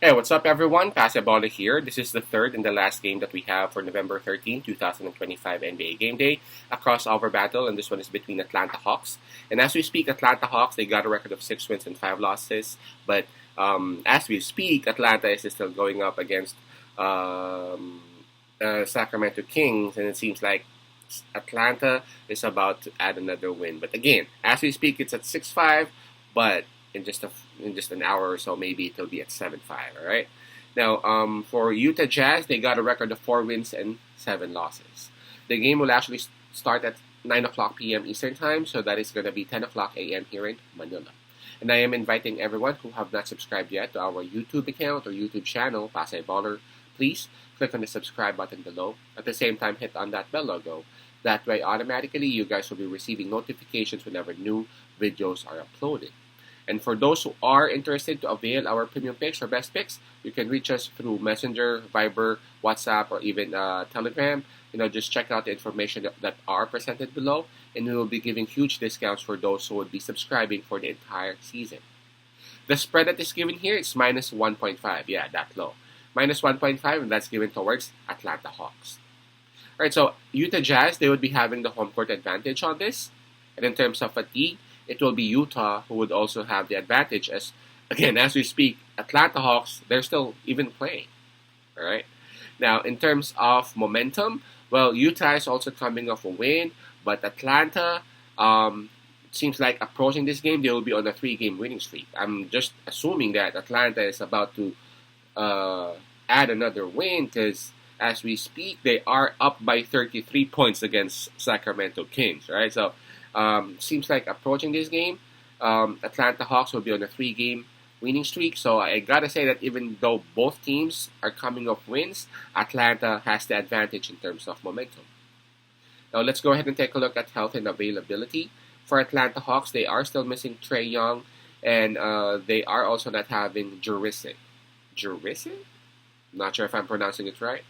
Hey, what's up, everyone? Pasebola here. This is the third and the last game that we have for November 13, 2025 NBA Game Day, a crossover battle, and this one is between Atlanta Hawks. And as we speak, Atlanta Hawks, they got a record of 6 wins and 5 losses. But as we speak, Atlanta is still going up against um, Sacramento Kings, and it seems like Atlanta is about to add another win. But again, as we speak, it's at 6-5, but in just an hour or so, maybe it'll be at 7-5. All right. Now, for Utah Jazz, they got a record of 4 wins and 7 losses. The game will actually start at 9 o'clock p.m. Eastern Time, so that is going to be 10 o'clock a.m. here in Manila. And I am inviting everyone who have not subscribed yet to our YouTube account or YouTube channel, Pasay Baller. Please click on the subscribe button below. At the same time, hit on that bell logo. That way, automatically, you guys will be receiving notifications whenever new videos are uploaded. And for those who are interested to avail our premium picks or best picks, you can reach us through Messenger, Viber, WhatsApp, or even Telegram. Just check out the information that are presented below, and we will be giving huge discounts for those who would be subscribing for the entire season. The spread that is given here is minus 1.5. Yeah, that low. Minus 1.5, and that's given towards Atlanta Hawks. All right, so Utah Jazz, they would be having the home court advantage on this. And in terms of fatigue, it will be Utah who would also have the advantage as, again, as we speak, Atlanta Hawks, they're still even playing. All right. Now, in terms of momentum, well, Utah is also coming off a win, but Atlanta seems like approaching this game, they will be on a 3 game winning streak. I'm just assuming that Atlanta is about to uh, add another win because as we speak, they are up by 33 points against Sacramento Kings, right? So, seems like approaching this game, Atlanta Hawks will be on a 3 game winning streak. So I gotta say that even though both teams are coming off wins, Atlanta has the advantage in terms of momentum. Now let's go ahead and take a look at health and availability. For Atlanta Hawks, they are still missing Trae Young, and they are also not having Jurisic. Jurisic? Not sure if I'm pronouncing it right.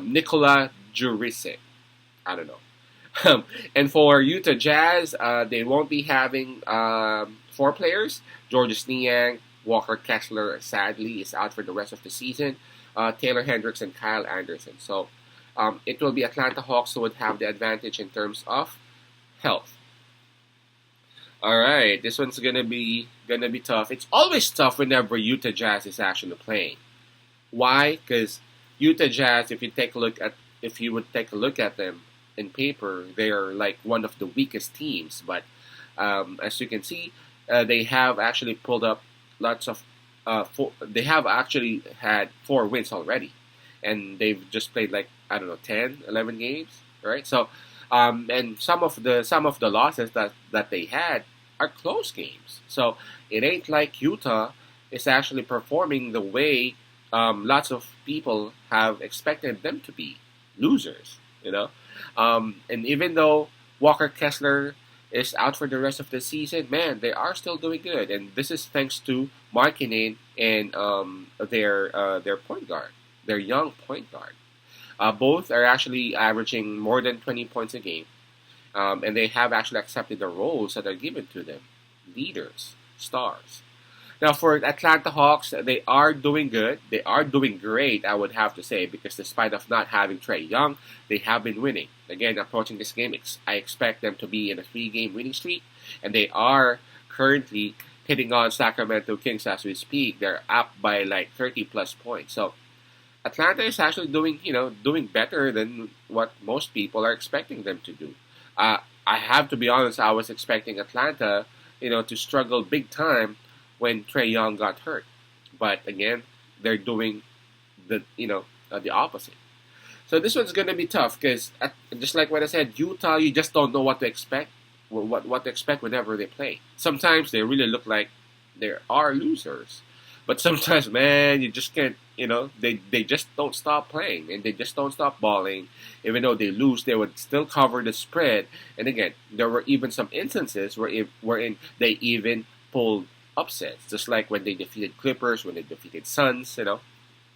Nikola Jurisic. I don't know. And for Utah Jazz, they won't be having 4 players. Georges Niang, Walker Kessler, sadly, is out for the rest of the season. Taylor Hendricks and Kyle Anderson. So it will be Atlanta Hawks who would have the advantage in terms of health. All right, this one's gonna be tough. It's always tough whenever Utah Jazz is actually playing. Why? Because Utah Jazz, if you would take a look at them in paper, they are like one of the weakest teams. But as you can see, they have actually pulled up lots of. They have actually had 4 wins already, and they've just played like I don't know 10, 11 games, right? So, and some of the losses that they had are close games. So it ain't like Utah is actually performing the way lots of people have expected them to be losers, and even though Walker Kessler is out for the rest of the season, man, they are still doing good, and this is thanks to Markkinen and their point guard, their young point guard. Both are actually averaging more than 20 points a game, and they have actually accepted the roles that are given to them, leaders, stars. Now, for Atlanta Hawks, they are doing good. They are doing great, I would have to say, because despite of not having Trae Young, they have been winning. Again, approaching this game, I expect them to be in a 3 game winning streak, and they are currently hitting on Sacramento Kings as we speak. They're up by like 30 plus points. So Atlanta is actually doing better than what most people are expecting them to do. I have to be honest. I was expecting Atlanta, to struggle big time when Trae Young got hurt. But again, they're doing the opposite. So this one's gonna be tough because just like what I said, Utah, you just don't know what to expect. What to expect whenever they play. Sometimes they really look like they are losers, but sometimes, man, you just can't. They just don't stop playing and they just don't stop balling. Even though they lose, they would still cover the spread. And again, there were even some instances wherein they even pulled upsets, just like when they defeated Clippers, when they defeated Suns,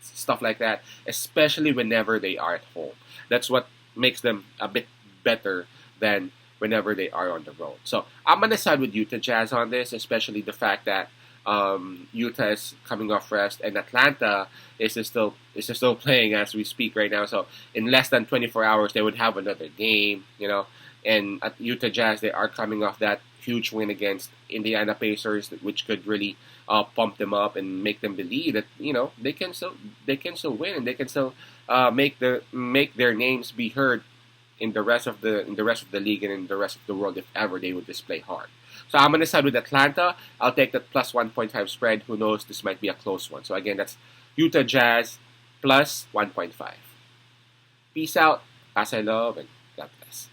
stuff like that. Especially whenever they are at home. That's what makes them a bit better than whenever they are on the road. So I'm gonna side with Utah Jazz on this, especially the fact that Utah is coming off rest, and Atlanta is still playing as we speak right now. So in less than 24 hours, they would have another game. And at Utah Jazz, they are coming off that huge win against Indiana Pacers, which could really pump them up and make them believe that they can still win, and they can still make their names be heard in the rest of the league and in the rest of the world if ever they would display hard. So I'm gonna side with Atlanta. I'll take that plus 1.5 spread. Who knows? This might be a close one. So again, that's Utah Jazz plus 1.5. Peace out. As I love, and God bless.